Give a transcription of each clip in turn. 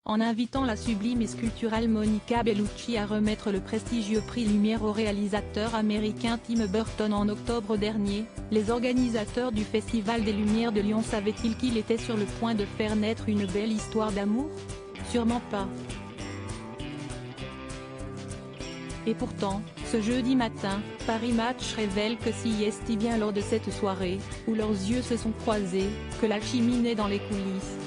en invitant la sublime et sculpturale Monica Bellucci à remettre le prestigieux prix Lumière au réalisateur américain Tim Burton en octobre dernier. Les organisateurs du Festival des Lumières de Lyon savaient-ils qu'il était sur le point de faire naître une belle histoire d'amour? Sûrement pas. Et pourtant, ce jeudi matin, Paris Match révèle que c'est bien lors de cette soirée, où leurs yeux se sont croisés, que l'alchimie naît dans les coulisses.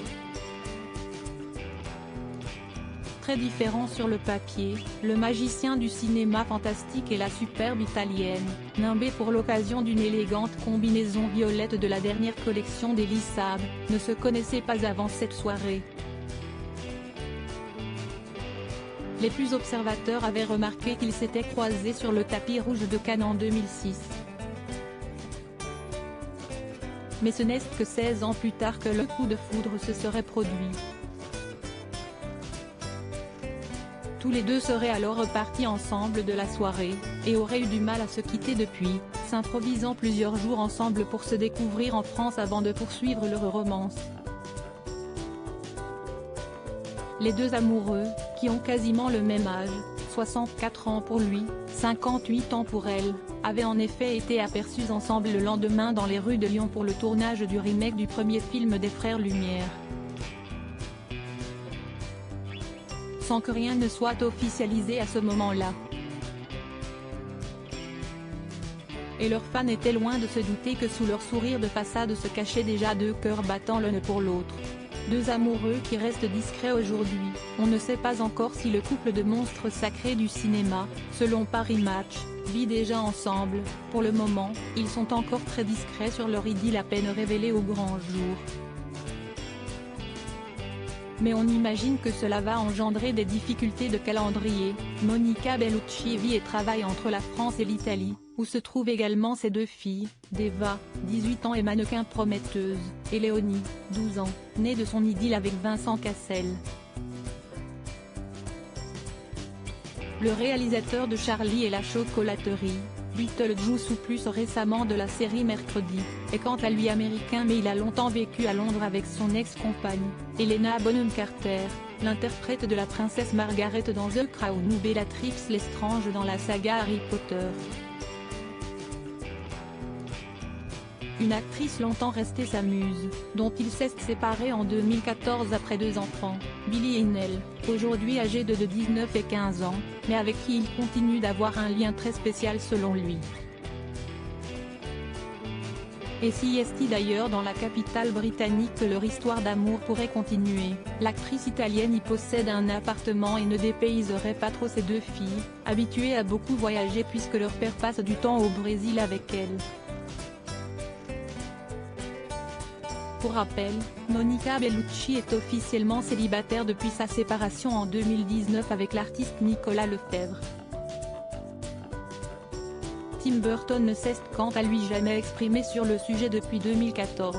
Très différent sur le papier, le magicien du cinéma fantastique et la superbe italienne, nimbée pour l'occasion d'une élégante combinaison violette de la dernière collection d'Elie Saab, ne se connaissaient pas avant cette soirée. Les plus observateurs avaient remarqué qu'ils s'étaient croisés sur le tapis rouge de Cannes en 2006. Mais ce n'est que 16 ans plus tard que le coup de foudre se serait produit. Tous les deux seraient alors repartis ensemble de la soirée, et auraient eu du mal à se quitter depuis, s'improvisant plusieurs jours ensemble pour se découvrir en France avant de poursuivre leur romance. Les deux amoureux, qui ont quasiment le même âge, 64 ans pour lui, 58 ans pour elle, avaient en effet été aperçus ensemble le lendemain dans les rues de Lyon pour le tournage du remake du premier film des Frères Lumière. Sans que rien ne soit officialisé à ce moment-là. Et leurs fans étaient loin de se douter que sous leur sourire de façade se cachaient déjà deux cœurs battant l'un pour l'autre. Deux amoureux qui restent discrets aujourd'hui. On ne sait pas encore si le couple de monstres sacrés du cinéma, selon Paris Match, vit déjà ensemble. Pour le moment, ils sont encore très discrets sur leur idylle à peine révélée au grand jour. Mais on imagine que cela va engendrer des difficultés de calendrier. Monica Bellucci vit et travaille entre la France et l'Italie, où se trouvent également ses deux filles, Deva, 18 ans et mannequin prometteuse, et Léonie, 12 ans, née de son idylle avec Vincent Cassel. Le réalisateur de Charlie et la chocolaterie, Beetlejuice ou plus récemment de la série Mercredi, est quant à lui américain mais il a longtemps vécu à Londres avec son ex-compagne, Helena Bonham Carter, l'interprète de la princesse Margaret dans The Crown ou Bellatrix Lestrange dans la saga Harry Potter. Une actrice longtemps restée sa muse, dont il s'est séparé en 2014 après deux enfants, Billy et Nell, aujourd'hui âgés de 19 et 15 ans, mais avec qui il continue d'avoir un lien très spécial selon lui. Et si est d'ailleurs dans la capitale britannique que leur histoire d'amour pourrait continuer, l'actrice italienne y possède un appartement et ne dépayserait pas trop ses deux filles, habituées à beaucoup voyager puisque leur père passe du temps au Brésil avec elle. Pour rappel, Monica Bellucci est officiellement célibataire depuis sa séparation en 2019 avec l'artiste Nicolas Lefebvre. Tim Burton ne s'est quant à lui jamais exprimé sur le sujet depuis 2014.